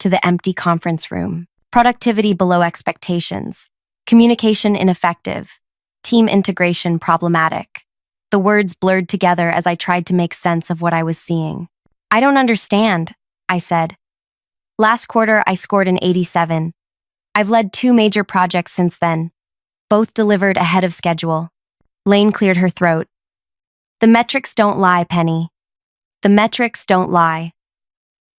to the empty conference room. Productivity below expectations. Communication ineffective. Team integration problematic. The words blurred together as I tried to make sense of what I was seeing. I don't understand, I said. Last quarter, I scored an 87. I've led 2 major projects since then. Both delivered ahead of schedule. Lane cleared her throat. The metrics don't lie, Penny. The metrics don't lie.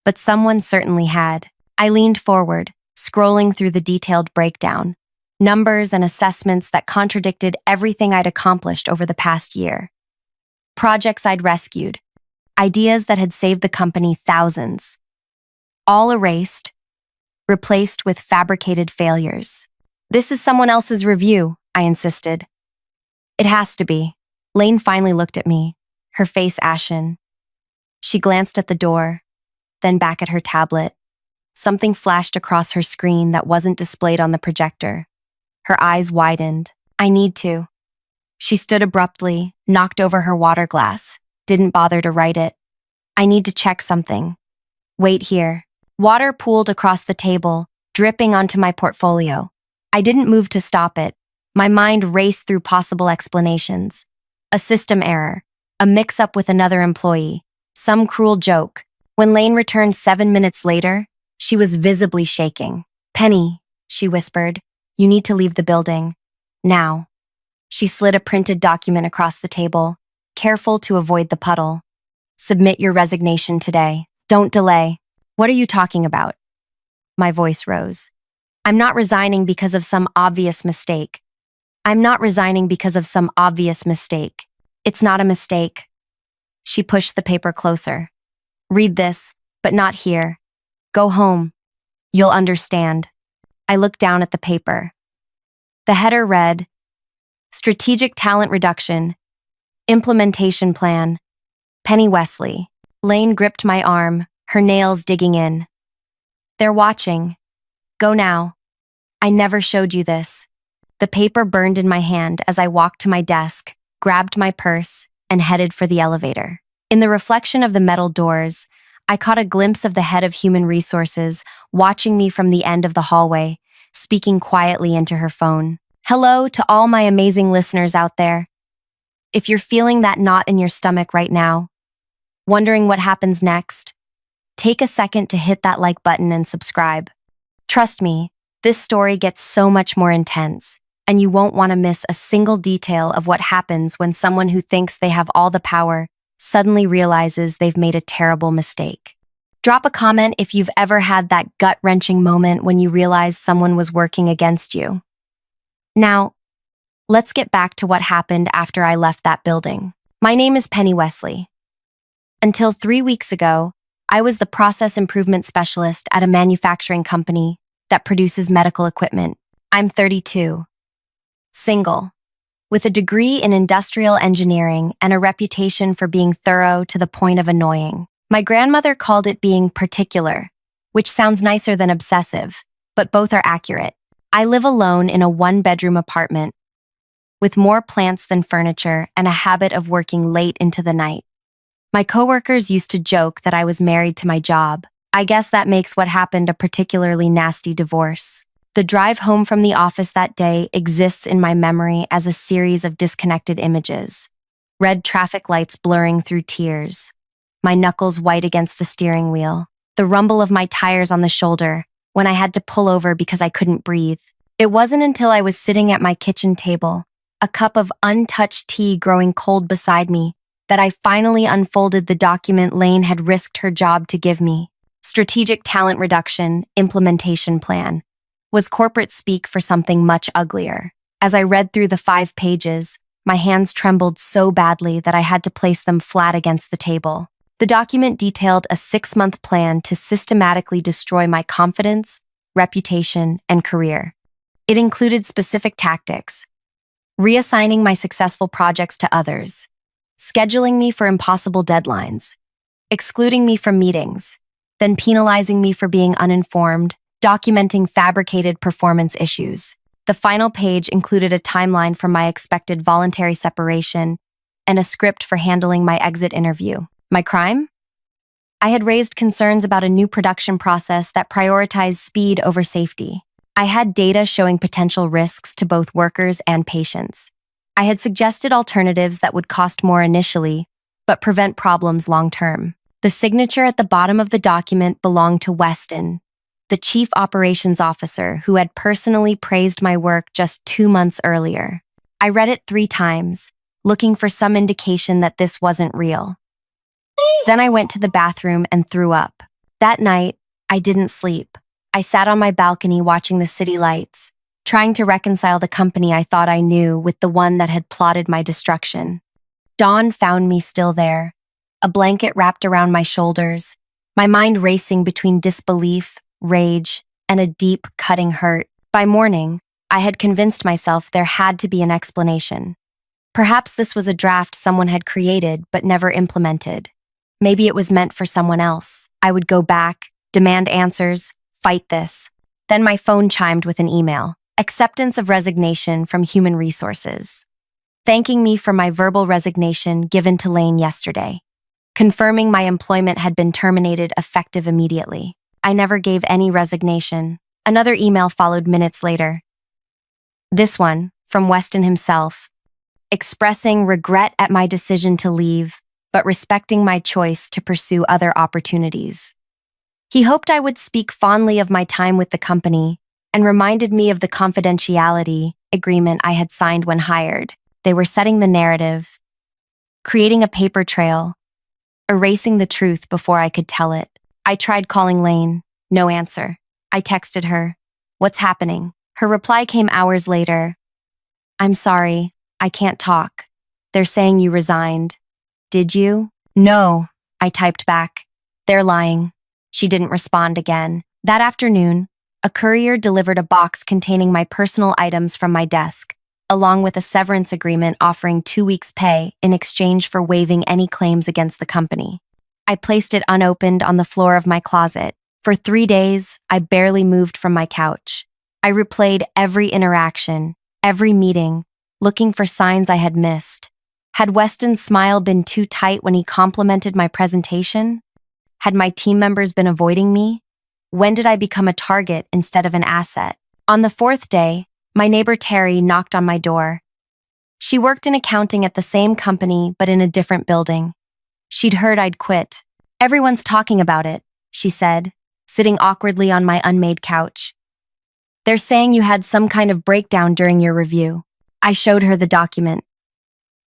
But someone certainly had. I leaned forward, scrolling through the detailed breakdown. Numbers and assessments that contradicted everything I'd accomplished over the past year. Projects I'd rescued. Ideas that had saved the company thousands. All erased, replaced with fabricated failures. This is someone else's review, I insisted. It has to be. Lane finally looked at me, her face ashen. She glanced at the door, then back at her tablet. Something flashed across her screen that wasn't displayed on the projector. Her eyes widened. I need to. She stood abruptly, knocked over her water glass, didn't bother to write it. I need to check something. Wait here. Water pooled across the table, dripping onto my portfolio. I didn't move to stop it. My mind raced through possible explanations. A system error, a mix-up with another employee, some cruel joke. When Lane returned 7 minutes later, she was visibly shaking. Penny, she whispered, you need to leave the building. Now. She slid a printed document across the table, careful to avoid the puddle. Submit your resignation today. Don't delay. What are you talking about? My voice rose. I'm not resigning because of some obvious mistake. I'm not resigning because of some obvious mistake. It's not a mistake. She pushed the paper closer. Read this, but not here. Go home. You'll understand. I looked down at the paper. The header read, Strategic Talent Reduction, Implementation Plan, Penny Wesley. Lane gripped my arm, her nails digging in. They're watching. Go now. I never showed you this. The paper burned in my hand as I walked to my desk, grabbed my purse, and headed for the elevator. In the reflection of the metal doors, I caught a glimpse of the head of human resources watching me from the end of the hallway, speaking quietly into her phone. Hello to all my amazing listeners out there. If you're feeling that knot in your stomach right now, wondering what happens next, take a second to hit that like button and subscribe. Trust me, this story gets so much more intense, and you won't want to miss a single detail of what happens when someone who thinks they have all the power suddenly realizes they've made a terrible mistake. Drop a comment if you've ever had that gut-wrenching moment when you realized someone was working against you. Now, let's get back to what happened after I left that building. My name is Penny Wesley. Until 3 weeks ago, I was the process improvement specialist at a manufacturing company that produces medical equipment. I'm 32. Single. With a degree in industrial engineering and a reputation for being thorough to the point of annoying. My grandmother called it being particular, which sounds nicer than obsessive, but both are accurate. I live alone in a 1-bedroom apartment with more plants than furniture and a habit of working late into the night. My coworkers used to joke that I was married to my job. I guess that makes what happened a particularly nasty divorce. The drive home from the office that day exists in my memory as a series of disconnected images. Red traffic lights blurring through tears, my knuckles white against the steering wheel, the rumble of my tires on the shoulder when I had to pull over because I couldn't breathe. It wasn't until I was sitting at my kitchen table, a cup of untouched tea growing cold beside me, that I finally unfolded the document Lane had risked her job to give me. Strategic Talent Reduction, Implementation Plan was corporate speak for something much uglier. As I read through the 5 pages, my hands trembled so badly that I had to place them flat against the table. The document detailed a 6-month plan to systematically destroy my confidence, reputation, and career. It included specific tactics, reassigning my successful projects to others, scheduling me for impossible deadlines, excluding me from meetings, then penalizing me for being uninformed, documenting fabricated performance issues. The final page included a timeline for my expected voluntary separation and a script for handling my exit interview. My crime? I had raised concerns about a new production process that prioritized speed over safety. I had data showing potential risks to both workers and patients. I had suggested alternatives that would cost more initially, but prevent problems long term. The signature at the bottom of the document belonged to Weston, the chief operations officer who had personally praised my work just 2 months earlier. I read it 3 times, looking for some indication that this wasn't real. Then I went to the bathroom and threw up. That night, I didn't sleep. I sat on my balcony watching the city lights, trying to reconcile the company I thought I knew with the one that had plotted my destruction. Dawn found me still there, a blanket wrapped around my shoulders, my mind racing between disbelief, rage, and a deep, cutting hurt. By morning, I had convinced myself there had to be an explanation. Perhaps this was a draft someone had created but never implemented. Maybe it was meant for someone else. I would go back, demand answers, fight this. Then my phone chimed with an email. Acceptance of resignation from Human Resources. Thanking me for my verbal resignation given to Lane yesterday. Confirming my employment had been terminated effective immediately. I never gave any resignation. Another email followed minutes later. This one, from Weston himself, expressing regret at my decision to leave, but respecting my choice to pursue other opportunities. He hoped I would speak fondly of my time with the company and reminded me of the confidentiality agreement I had signed when hired. They were setting the narrative, creating a paper trail, erasing the truth before I could tell it. I tried calling Lane. No answer. I texted her. What's happening? Her reply came hours later. I'm sorry. I can't talk. They're saying you resigned. Did you? No, I typed back. They're lying. She didn't respond again. That afternoon, a courier delivered a box containing my personal items from my desk, along with a severance agreement offering 2 weeks' pay in exchange for waiving any claims against the company. I placed it unopened on the floor of my closet. For 3 days, I barely moved from my couch. I replayed every interaction, every meeting, looking for signs I had missed. Had Weston's smile been too tight when he complimented my presentation? Had my team members been avoiding me? When did I become a target instead of an asset? On the 4th day, my neighbor Terry knocked on my door. She worked in accounting at the same company but in a different building. She'd heard I'd quit. Everyone's talking about it, she said, sitting awkwardly on my unmade couch. They're saying you had some kind of breakdown during your review. I showed her the document.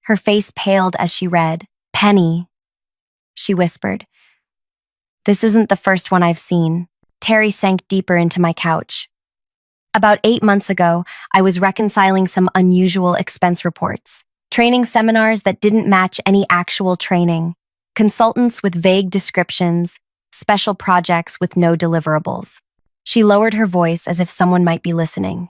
Her face paled as she read. Penny, she whispered. This isn't the first one I've seen. Terry sank deeper into my couch. About 8 months ago, I was reconciling some unusual expense reports, training seminars that didn't match any actual training, consultants with vague descriptions, special projects with no deliverables. She lowered her voice as if someone might be listening.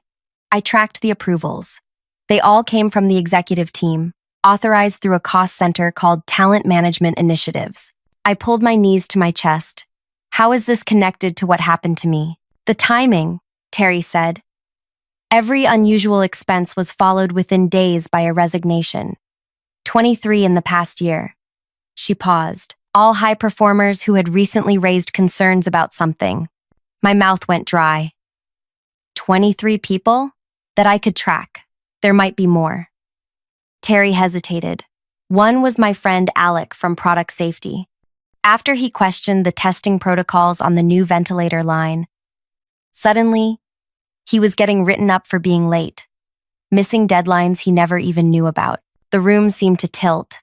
I tracked the approvals. They all came from the executive team, authorized through a cost center called Talent Management Initiatives. I pulled my knees to my chest. How is this connected to what happened to me? The timing, Terry said. Every unusual expense was followed within days by a resignation. 23 in the past year. She paused. All high performers who had recently raised concerns about something. My mouth went dry. 23 people? That I could track. There might be more. Terry hesitated. One was my friend Alec from Product Safety. After he questioned the testing protocols on the new ventilator line, suddenly, he was getting written up for being late, missing deadlines he never even knew about. The room seemed to tilt.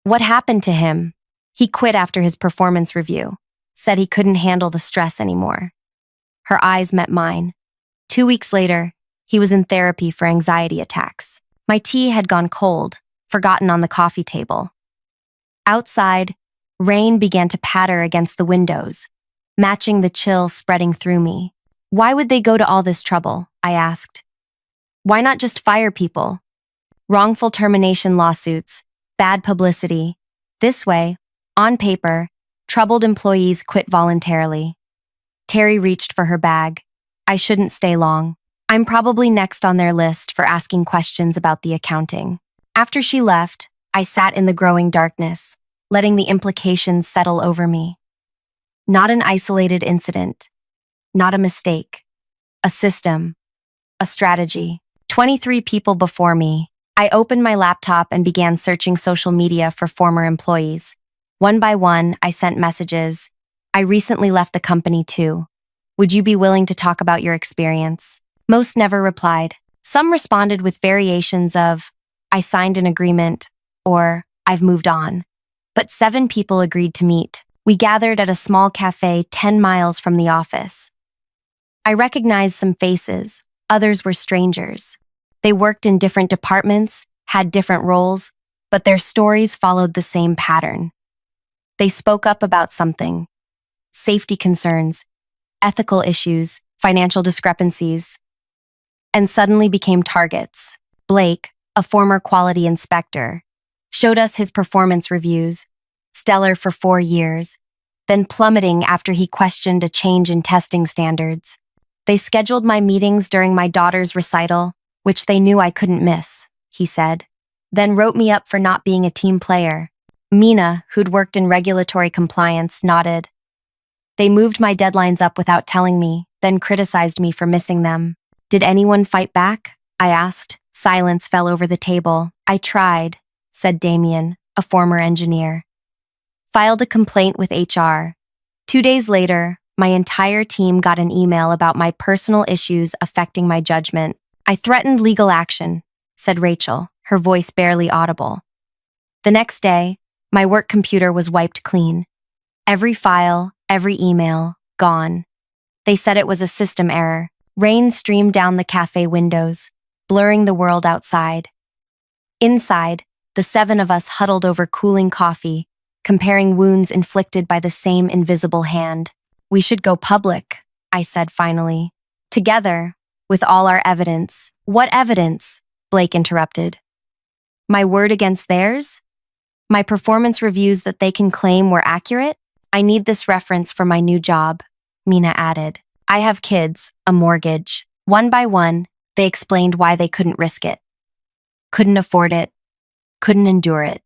What happened to him? He quit after his performance review, said he couldn't handle the stress anymore. Her eyes met mine. 2 weeks later, he was in therapy for anxiety attacks. My tea had gone cold, forgotten on the coffee table. Outside, rain began to patter against the windows, matching the chill spreading through me. Why would they go to all this trouble? I asked. Why not just fire people? Wrongful termination lawsuits, bad publicity. This way, on paper, troubled employees quit voluntarily. Terry reached for her bag. I shouldn't stay long. I'm probably next on their list for asking questions about the accounting. After she left, I sat in the growing darkness, letting the implications settle over me. Not an isolated incident, not a mistake, a system, a strategy. 23 people before me. I opened my laptop and began searching social media for former employees. One by one, I sent messages. I recently left the company too. Would you be willing to talk about your experience? Most never replied. Some responded with variations of, I signed an agreement, or I've moved on. But 7 people agreed to meet. We gathered at a small cafe 10 miles from the office. I recognized some faces. Others were strangers. They worked in different departments, had different roles, but their stories followed the same pattern. They spoke up about something: safety concerns, ethical issues, financial discrepancies, and suddenly became targets. Blake, a former quality inspector, showed us his performance reviews, stellar for 4 years, then plummeting after he questioned a change in testing standards. They scheduled my meetings during my daughter's recital, which they knew I couldn't miss, he said, then wrote me up for not being a team player. Mina, who'd worked in regulatory compliance, nodded. They moved my deadlines up without telling me, then criticized me for missing them. Did anyone fight back? I asked. Silence fell over the table. I tried, said Damien, a former engineer. Filed a complaint with HR. 2 days later, my entire team got an email about my personal issues affecting my judgment. I threatened legal action, said Rachel, her voice barely audible. The next day, my work computer was wiped clean. Every file, every email, gone. They said it was a system error. Rain streamed down the cafe windows, blurring the world outside. Inside, the 7 of us huddled over cooling coffee, comparing wounds inflicted by the same invisible hand. We should go public, I said finally. Together, with all our evidence. What evidence? Blake interrupted. My word against theirs? My performance reviews that they can claim were accurate? I need this reference for my new job, Mina added. I have kids, a mortgage. One by one, they explained why they couldn't risk it. Couldn't afford it. Couldn't endure it.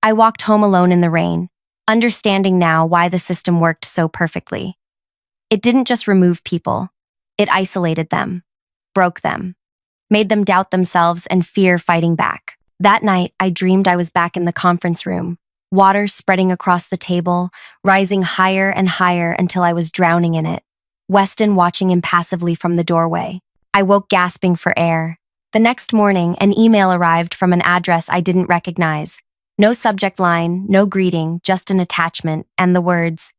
I walked home alone in the rain, understanding now why the system worked so perfectly. It didn't just remove people. It isolated them, broke them, made them doubt themselves and fear fighting back. That night, I dreamed I was back in the conference room, water spreading across the table, rising higher and higher until I was drowning in it. Weston watching impassively from the doorway. I woke gasping for air. The next morning, an email arrived from an address I didn't recognize. No subject line, no greeting, just an attachment, and the words,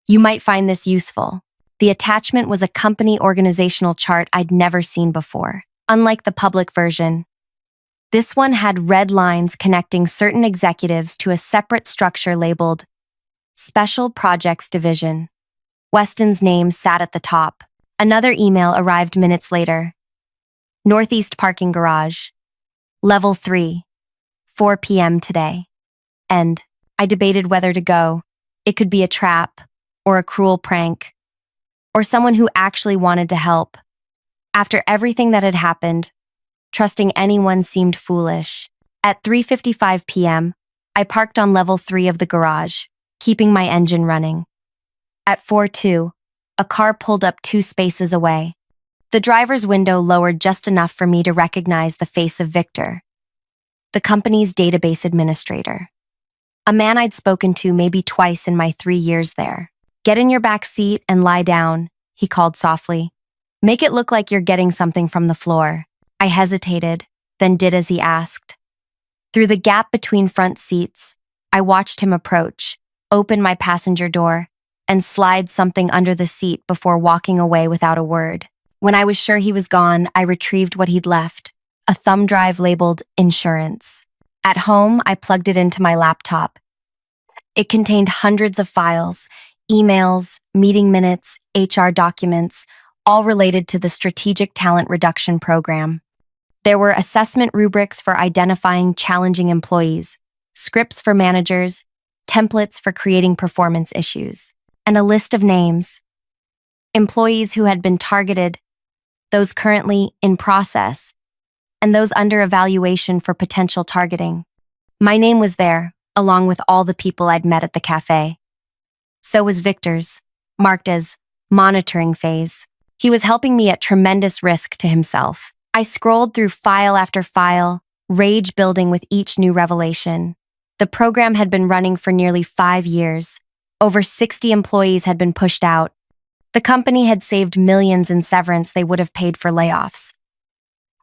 "You might find this useful." The attachment was a company organizational chart I'd never seen before. Unlike the public version, this one had red lines connecting certain executives to a separate structure labeled Special Projects Division. Weston's name sat at the top. Another email arrived minutes later. Northeast Parking Garage. Level 3. 4 p.m. today. And I debated whether to go. It could be a trap, or a cruel prank, or someone who actually wanted to help. After everything that had happened, trusting anyone seemed foolish. At 3:55 p.m., I parked on level 3 of the garage, keeping my engine running. At 4:02, a car pulled up 2 spaces away. The driver's window lowered just enough for me to recognize the face of Victor, the company's database administrator. A man I'd spoken to maybe twice in my 3 years there. "Get in your back seat and lie down," he called softly. "Make it look like you're getting something from the floor." I hesitated, then did as he asked. Through the gap between front seats, I watched him approach, open my passenger door, and slide something under the seat before walking away without a word. When I was sure he was gone, I retrieved what he'd left, a thumb drive labeled insurance. At home, I plugged it into my laptop. It contained hundreds of files, emails, meeting minutes, HR documents, all related to the Strategic Talent Reduction Program. There were assessment rubrics for identifying challenging employees, scripts for managers, templates for creating performance issues, and a list of names. Employees who had been targeted, those currently in process, and those under evaluation for potential targeting. My name was there, along with all the people I'd met at the cafe. So was Victor's, marked as monitoring phase. He was helping me at tremendous risk to himself. I scrolled through file after file, rage building with each new revelation. The program had been running for nearly 5 years. Over 60 employees had been pushed out. The company had saved millions in severance they would have paid for layoffs,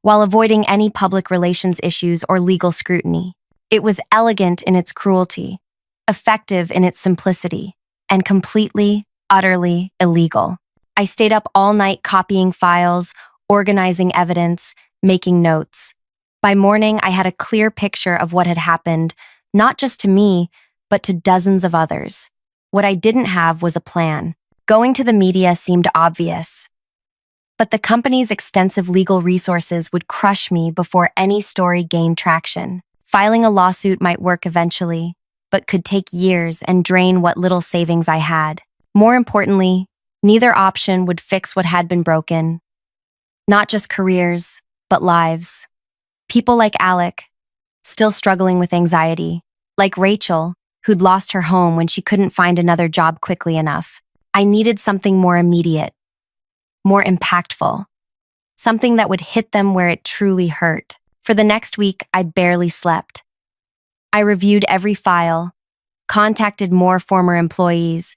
while avoiding any public relations issues or legal scrutiny. It was elegant in its cruelty, effective in its simplicity, and completely, utterly illegal. I stayed up all night copying files, organizing evidence, making notes. By morning, I had a clear picture of what had happened, not just to me, but to dozens of others. What I didn't have was a plan. Going to the media seemed obvious, but the company's extensive legal resources would crush me before any story gained traction. Filing a lawsuit might work eventually, but could take years and drain what little savings I had. More importantly, neither option would fix what had been broken. Not just careers, but lives. People like Alec, still struggling with anxiety, like Rachel, who'd lost her home when she couldn't find another job quickly enough. I needed something more immediate, more impactful, something that would hit them where it truly hurt. For the next week, I barely slept. I reviewed every file, contacted more former employees,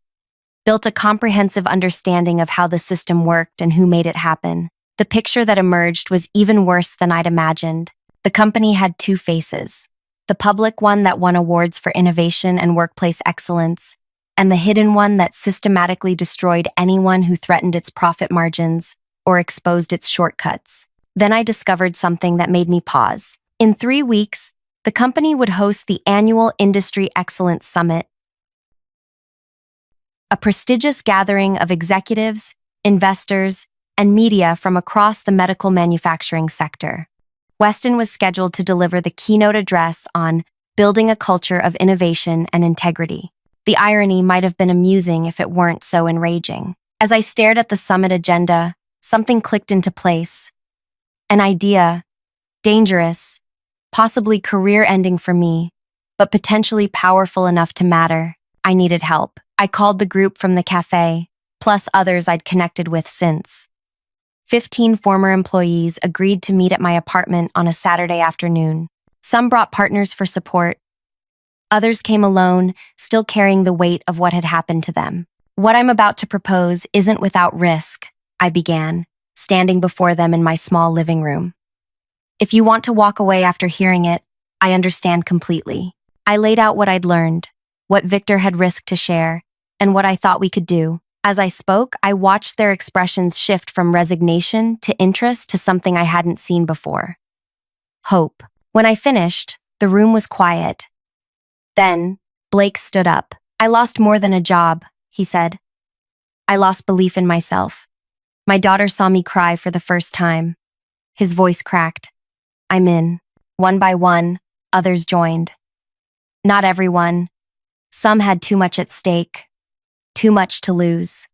built a comprehensive understanding of how the system worked and who made it happen. The picture that emerged was even worse than I'd imagined. The company had 2 faces: the public one that won awards for innovation and workplace excellence, and the hidden one that systematically destroyed anyone who threatened its profit margins or exposed its shortcuts. Then I discovered something that made me pause. In 3 weeks, the company would host the annual Industry Excellence Summit, a prestigious gathering of executives, investors, and media from across the medical manufacturing sector. Weston was scheduled to deliver the keynote address on building a culture of innovation and integrity. The irony might have been amusing if it weren't so enraging. As I stared at the summit agenda, something clicked into place. An idea, dangerous, possibly career-ending for me, but potentially powerful enough to matter. I needed help. I called the group from the cafe, plus others I'd connected with since. 15 former employees agreed to meet at my apartment on a Saturday afternoon. Some brought partners for support. Others came alone, still carrying the weight of what had happened to them. What I'm about to propose isn't without risk, I began, standing before them in my small living room. If you want to walk away after hearing it, I understand completely. I laid out what I'd learned, what Victor had risked to share, and what I thought we could do. As I spoke, I watched their expressions shift from resignation to interest to something I hadn't seen before: hope. When I finished, the room was quiet. Then, Blake stood up. "I lost more than a job," he said. "I lost belief in myself. My daughter saw me cry for the first time." His voice cracked. "I'm in." One by one, others joined. Not everyone. Some had too much at stake, too much to lose.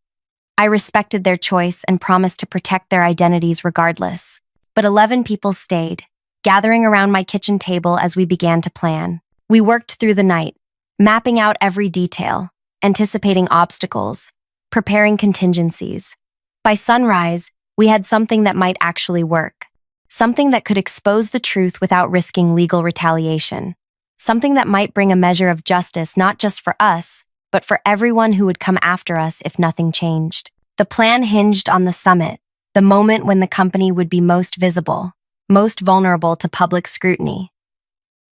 I respected their choice and promised to protect their identities regardless. But 11 people stayed, gathering around my kitchen table as we began to plan. We worked through the night, mapping out every detail, anticipating obstacles, preparing contingencies. By sunrise, we had something that might actually work. Something that could expose the truth without risking legal retaliation. Something that might bring a measure of justice not just for us, but for everyone who would come after us if nothing changed. The plan hinged on the summit, the moment when the company would be most visible, most vulnerable to public scrutiny.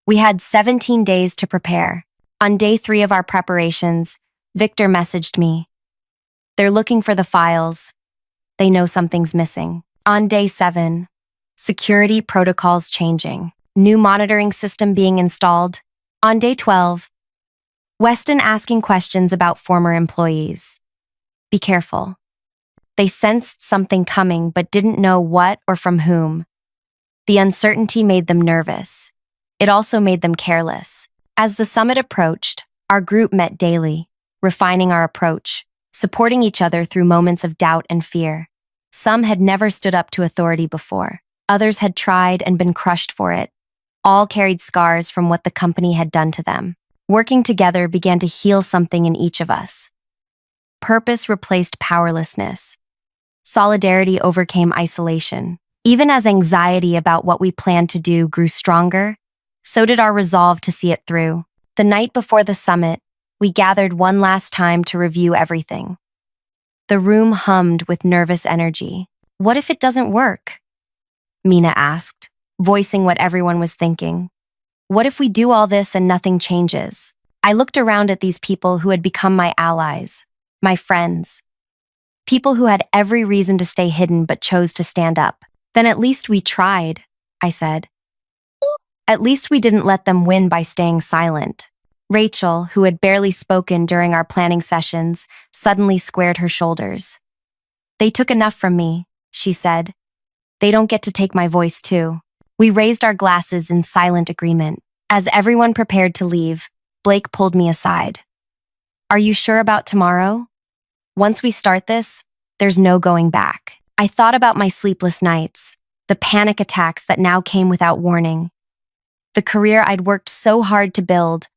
We had 17 days to prepare. On day 3 of our preparations, Victor messaged me. "They're looking for the files. They know something's missing." On day 7, security protocols changing, new monitoring system being installed. On day 12, Weston asking questions about former employees. Be careful. They sensed something coming but didn't know what or from whom. The uncertainty made them nervous. It also made them careless. As the summit approached, our group met daily, refining our approach, supporting each other through moments of doubt and fear. Some had never stood up to authority before. Others had tried and been crushed for it. All carried scars from what the company had done to them. Working together began to heal something in each of us. Purpose replaced powerlessness. Solidarity overcame isolation. Even as anxiety about what we planned to do grew stronger, so did our resolve to see it through. The night before the summit, we gathered one last time to review everything. The room hummed with nervous energy. What if it doesn't work? Mina asked, voicing what everyone was thinking. What if we do all this and nothing changes? I looked around at these people who had become my allies, my friends. People who had every reason to stay hidden but chose to stand up. Then at least we tried, I said. At least we didn't let them win by staying silent. Rachel, who had barely spoken during our planning sessions, suddenly squared her shoulders. They took enough from me, she said. They don't get to take my voice too. We raised our glasses in silent agreement. As everyone prepared to leave, Blake pulled me aside. Are you sure about tomorrow? Once we start this, there's no going back. I thought about my sleepless nights, the panic attacks that now came without warning, the career I'd worked so hard to build,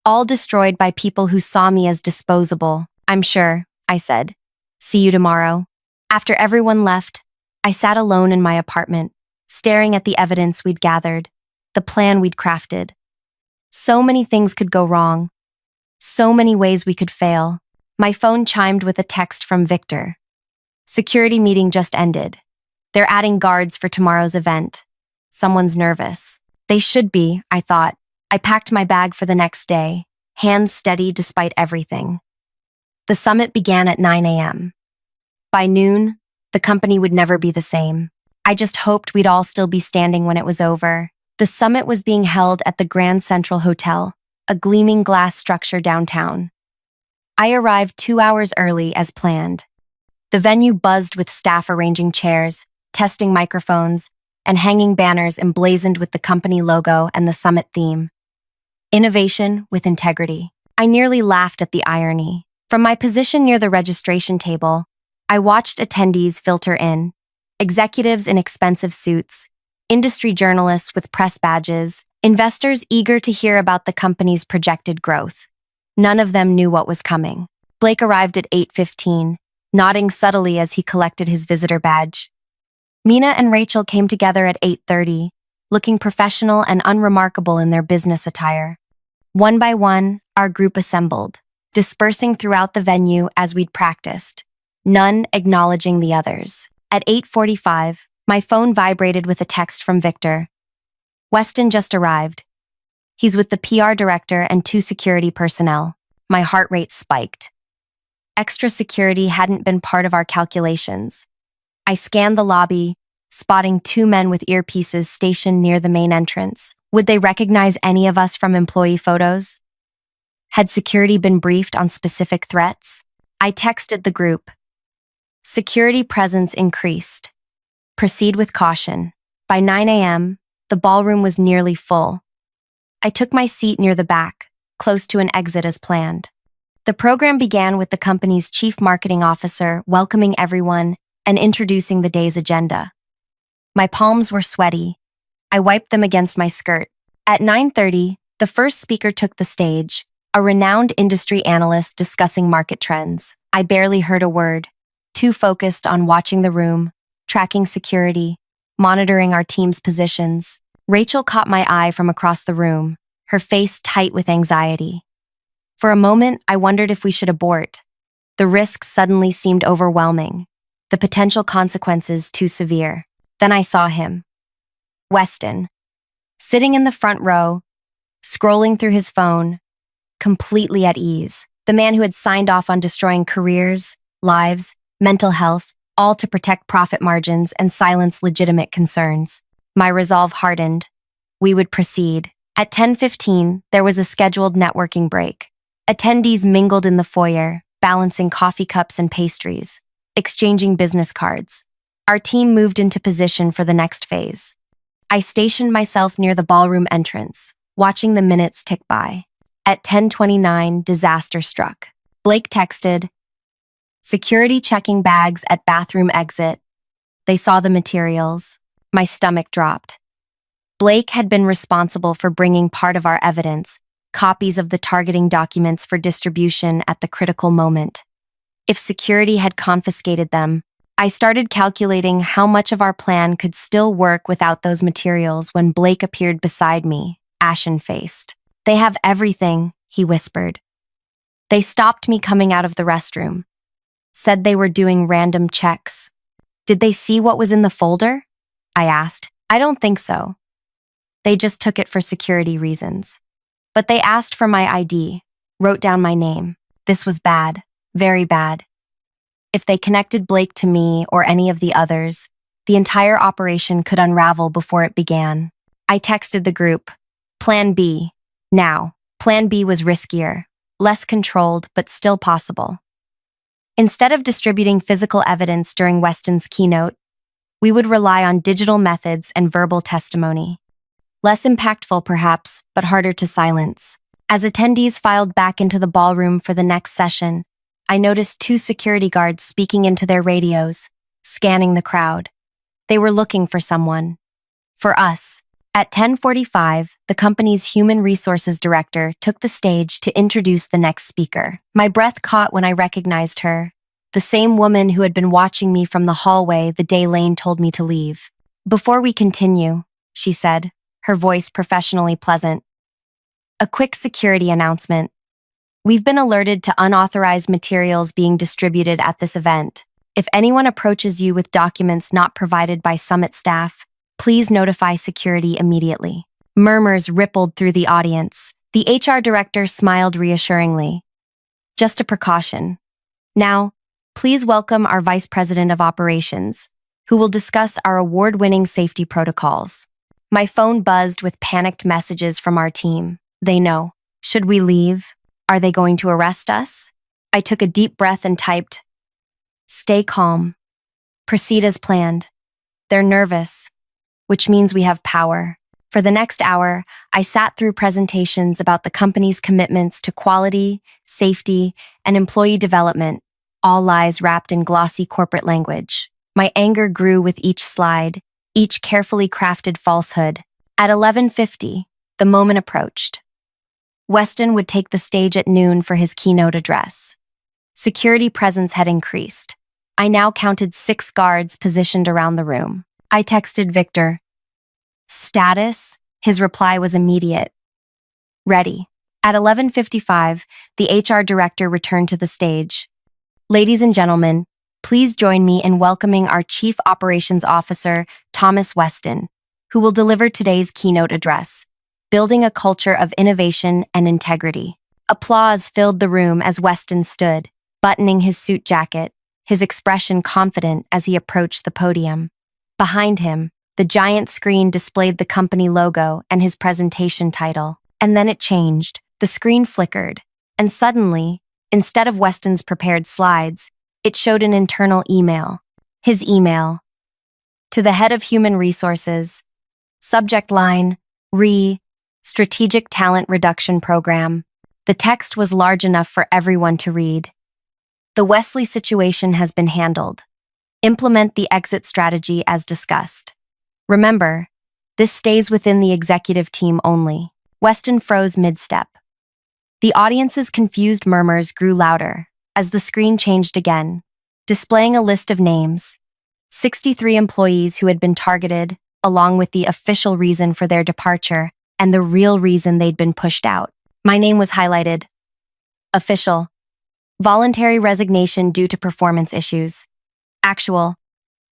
all destroyed by people who saw me as disposable. I'm sure, I said. See you tomorrow. After everyone left, I sat alone in my apartment, staring at the evidence we'd gathered, the plan we'd crafted. So many things could go wrong. So many ways we could fail. My phone chimed with a text from Victor. Security meeting just ended. They're adding guards for tomorrow's event. Someone's nervous. They should be, I thought. I packed my bag for the next day, hands steady despite everything. The summit began at 9 a.m. By noon, the company would never be the same. I just hoped we'd all still be standing when it was over. The summit was being held at the Grand Central Hotel, a gleaming glass structure downtown. I arrived 2 hours early as planned. The venue buzzed with staff arranging chairs, testing microphones, and hanging banners emblazoned with the company logo and the summit theme. Innovation with integrity. I nearly laughed at the irony. From my position near the registration table, I watched attendees filter in, executives in expensive suits, industry journalists with press badges, investors eager to hear about the company's projected growth. None of them knew what was coming. Blake arrived at 8:15, nodding subtly as he collected his visitor badge. Mina and Rachel came together at 8:30, looking professional and unremarkable in their business attire. One by one, our group assembled, dispersing throughout the venue as we'd practiced, none acknowledging the others. At 8:45, my phone vibrated with a text from Victor. Weston just arrived. He's with the PR director and 2 security personnel. My heart rate spiked. Extra security hadn't been part of our calculations. I scanned the lobby, spotting 2 men with earpieces stationed near the main entrance. Would they recognize any of us from employee photos? Had security been briefed on specific threats? I texted the group. Security presence increased. Proceed with caution. By 9 a.m., the ballroom was nearly full. I took my seat near the back, close to an exit as planned. The program began with the company's chief marketing officer welcoming everyone and introducing the day's agenda. My palms were sweaty. I wiped them against my skirt. At 9:30, the first speaker took the stage, a renowned industry analyst discussing market trends. I barely heard a word, too focused on watching the room, tracking security, monitoring our team's positions. Rachel caught my eye from across the room, her face tight with anxiety. For a moment, I wondered if we should abort. The risks suddenly seemed overwhelming, the potential consequences too severe. Then I saw him. Weston, sitting in the front row, scrolling through his phone, completely at ease. The man who had signed off on destroying careers, lives, mental health, all to protect profit margins and silence legitimate concerns. My resolve hardened. We would proceed. At 10:15, there was a scheduled networking break. Attendees mingled in the foyer, balancing coffee cups and pastries, exchanging business cards. Our team moved into position for the next phase. I stationed myself near the ballroom entrance, watching the minutes tick by. At 10:29, disaster struck. Blake texted, "Security checking bags at bathroom exit." They saw the materials. My stomach dropped. Blake had been responsible for bringing part of our evidence, copies of the targeting documents for distribution at the critical moment. If security had confiscated them, I started calculating how much of our plan could still work without those materials when Blake appeared beside me, ashen-faced. "They have everything," he whispered. "They stopped me coming out of the restroom. Said they were doing random checks. Did they see what was in the folder?" I asked. "I don't think so. They just took it for security reasons. But they asked for my ID, wrote down my name. This was bad, very bad. If they connected Blake to me or any of the others, the entire operation could unravel before it began." I texted the group, "Plan B, now." Plan B was riskier, less controlled, but still possible. Instead of distributing physical evidence during Weston's keynote, we would rely on digital methods and verbal testimony. Less impactful, perhaps, but harder to silence. As attendees filed back into the ballroom for the next session, I noticed 2 security guards speaking into their radios, scanning the crowd. They were looking for someone. For us. At 10:45, the company's human resources director took the stage to introduce the next speaker. My breath caught when I recognized her, the same woman who had been watching me from the hallway the day Lane told me to leave. "Before we continue," she said, her voice professionally pleasant, "a quick security announcement. We've been alerted to unauthorized materials being distributed at this event. If anyone approaches you with documents not provided by Summit staff, please notify security immediately." Murmurs rippled through the audience. The HR director smiled reassuringly. "Just a precaution. Now, please welcome our Vice President of Operations, who will discuss our award-winning safety protocols." My phone buzzed with panicked messages from our team. They know. Should we leave? Are they going to arrest us? I took a deep breath and typed, "Stay calm. Proceed as planned. They're nervous, which means we have power." For the next hour, I sat through presentations about the company's commitments to quality, safety, and employee development, all lies wrapped in glossy corporate language. My anger grew with each slide, each carefully crafted falsehood. At 11:50, the moment approached. Weston would take the stage at noon for his keynote address. Security presence had increased. I now counted 6 guards positioned around the room. I texted Victor. "Status?" His reply was immediate. "Ready." At 11:55, the HR director returned to the stage. "Ladies and gentlemen, please join me in welcoming our Chief Operations Officer, Thomas Weston, who will deliver today's keynote address, Building a Culture of Innovation and Integrity." Applause filled the room as Weston stood, buttoning his suit jacket, his expression confident as he approached the podium. Behind him, the giant screen displayed the company logo and his presentation title. And then it changed. The screen flickered, and suddenly, instead of Weston's prepared slides, it showed an internal email. His email. To the head of human resources. Subject line, Strategic Talent Reduction Program. The text was large enough for everyone to read. "The Wesley situation has been handled. Implement the exit strategy as discussed. Remember, this stays within the executive team only." Weston froze mid-step. The audience's confused murmurs grew louder as the screen changed again, displaying a list of names. 63 employees who had been targeted, along with the official reason for their departure and the real reason they'd been pushed out. My name was highlighted. Official. Voluntary resignation due to performance issues. Actual.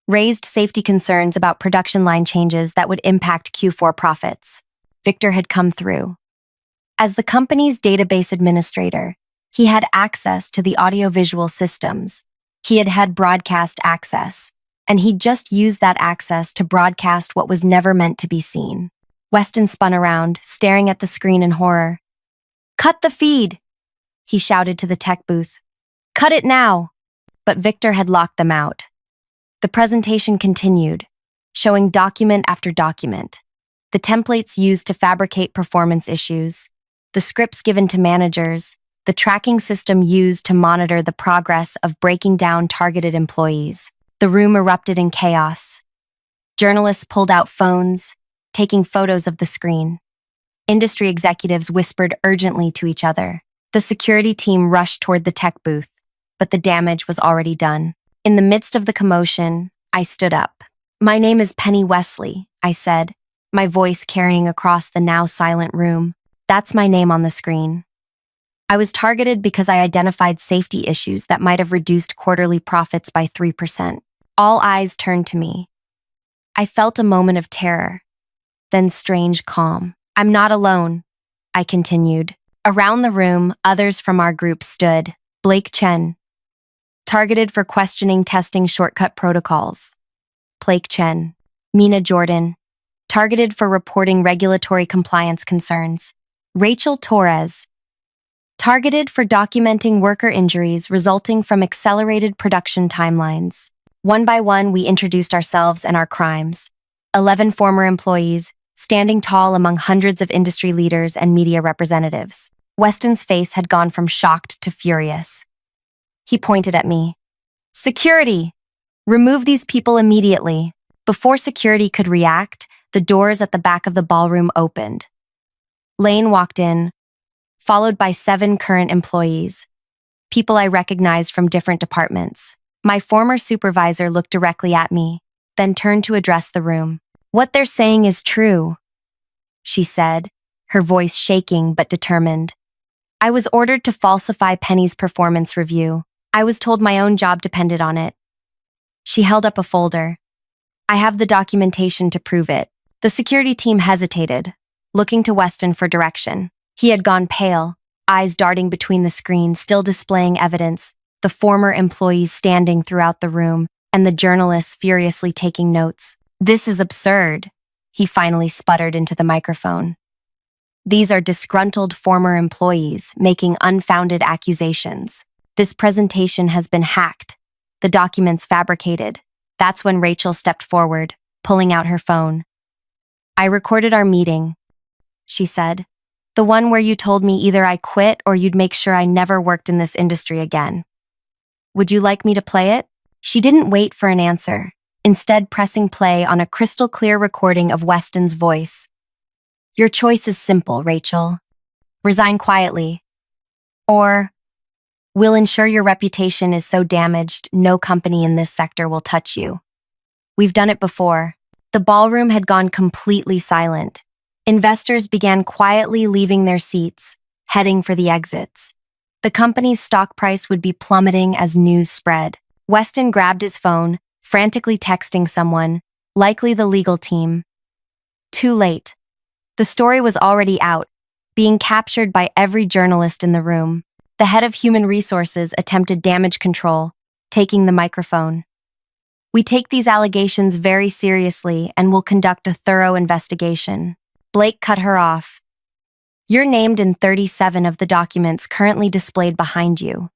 Raised safety concerns about production line changes that would impact Q4 profits. Victor had come through. As the company's database administrator, he had access to the audiovisual systems. He had had broadcast access, and he'd just used that access to broadcast what was never meant to be seen. Weston spun around, staring at the screen in horror. "Cut the feed!" he shouted to the tech booth. "Cut it now!" But Victor had locked them out. The presentation continued, showing document after document. The templates used to fabricate performance issues, the scripts given to managers, the tracking system used to monitor the progress of breaking down targeted employees. The room erupted in chaos. Journalists pulled out phones, taking photos of the screen. Industry executives whispered urgently to each other. The security team rushed toward the tech booth, but the damage was already done. In the midst of the commotion, I stood up. "My name is Penny Wesley," I said, my voice carrying across the now silent room. "That's my name on the screen." I was targeted because I identified safety issues that might have reduced quarterly profits by 3%. All eyes turned to me. I felt a moment of terror, then strange calm. "I'm not alone," I continued. Around the room, others from our group stood. Blake Chen, targeted for questioning testing shortcut protocols. Blake Chen. Mina Jordan, targeted for reporting regulatory compliance concerns. Rachel Torres, targeted for documenting worker injuries resulting from accelerated production timelines. One by one, we introduced ourselves and our crimes. 11 former employees, standing tall among hundreds of industry leaders and media representatives. Weston's face had gone from shocked to furious. He pointed at me. "Security! Remove these people immediately." Before security could react, the doors at the back of the ballroom opened. Lane walked in, followed by 7 current employees, people I recognized from different departments. My former supervisor looked directly at me, then turned to address the room. "What they're saying is true," she said, her voice shaking but determined. "I was ordered to falsify Penny's performance review. I was told my own job depended on it." She held up a folder. "I have the documentation to prove it." The security team hesitated, looking to Weston for direction. He had gone pale, eyes darting between the screens, still displaying evidence, the former employees standing throughout the room, and the journalists furiously taking notes. "This is absurd," he finally sputtered into the microphone. "These are disgruntled former employees making unfounded accusations. This presentation has been hacked, the documents fabricated." That's when Rachel stepped forward, pulling out her phone. "I recorded our meeting," she said. "The one where you told me either I quit or you'd make sure I never worked in this industry again. Would you like me to play it?" She didn't wait for an answer, instead pressing play on a crystal-clear recording of Weston's voice. "Your choice is simple, Rachel. Resign quietly. Or, we'll ensure your reputation is so damaged no company in this sector will touch you." We've done it before. The ballroom had gone completely silent. Investors began quietly leaving their seats, heading for the exits. The company's stock price would be plummeting as news spread. Weston grabbed his phone, frantically texting someone, likely the legal team. Too late. The story was already out, being captured by every journalist in the room. The head of human resources attempted damage control, taking the microphone. "We take these allegations very seriously and will conduct a thorough investigation." Blake cut her off. "You're named in 37 of the documents currently displayed behind you.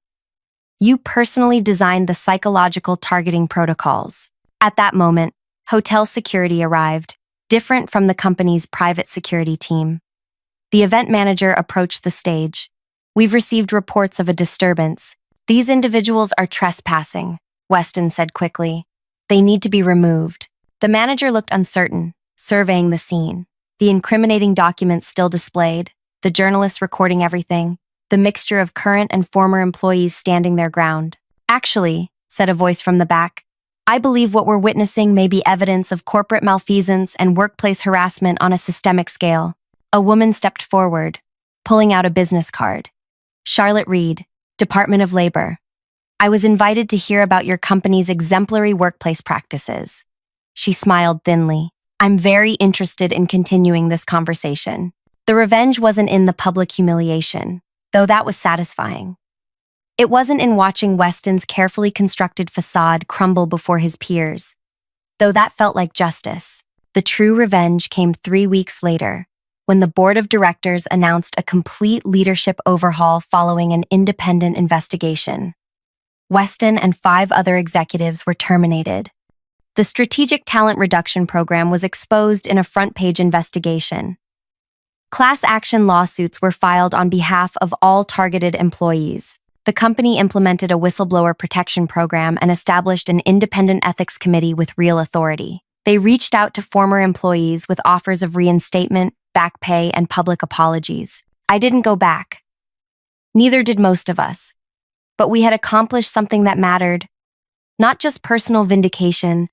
You personally designed the psychological targeting protocols." At that moment, hotel security arrived, different from the company's private security team. The event manager approached the stage. "We've received reports of a disturbance. These individuals are trespassing," Weston said quickly. "They need to be removed." The manager looked uncertain, surveying the scene. The incriminating documents still displayed, the journalists recording everything, the mixture of current and former employees standing their ground. "Actually," said a voice from the back, "I believe what we're witnessing may be evidence of corporate malfeasance and workplace harassment on a systemic scale." A woman stepped forward, pulling out a business card. "Charlotte Reed, Department of Labor. I was invited to hear about your company's exemplary workplace practices." She smiled thinly. "I'm very interested in continuing this conversation." The revenge wasn't in the public humiliation, though that was satisfying. It wasn't in watching Weston's carefully constructed facade crumble before his peers, though that felt like justice. The true revenge came 3 weeks later, when the board of directors announced a complete leadership overhaul following an independent investigation. Weston and 5 other executives were terminated. The Strategic Talent Reduction Program was exposed in a front-page investigation. Class action lawsuits were filed on behalf of all targeted employees. The company implemented a whistleblower protection program and established an independent ethics committee with real authority. They reached out to former employees with offers of reinstatement, back pay, and public apologies. I didn't go back. Neither did most of us. But we had accomplished something that mattered. Not just personal vindication,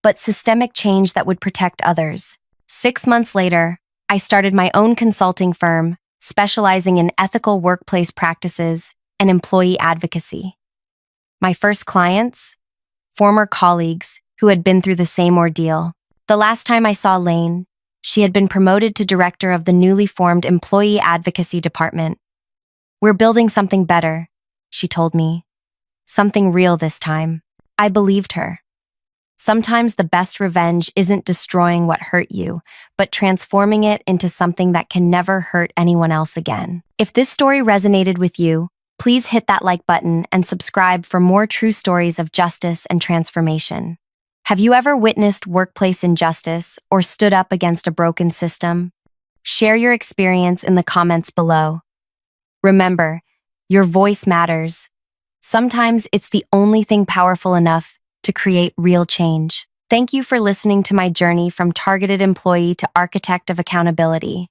but systemic change that would protect others. 6 months later, I started my own consulting firm, specializing in ethical workplace practices and employee advocacy. My first clients? Former colleagues who had been through the same ordeal. The last time I saw Lane, she had been promoted to director of the newly formed Employee Advocacy Department. "We're building something better," she told me. Something real this time. I believed her. Sometimes the best revenge isn't destroying what hurt you, but transforming it into something that can never hurt anyone else again. If this story resonated with you, please hit that like button and subscribe for more true stories of justice and transformation. Have you ever witnessed workplace injustice or stood up against a broken system? Share your experience in the comments below. Remember, your voice matters. Sometimes it's the only thing powerful enough to create real change. Thank you for listening to my journey from targeted employee to architect of accountability.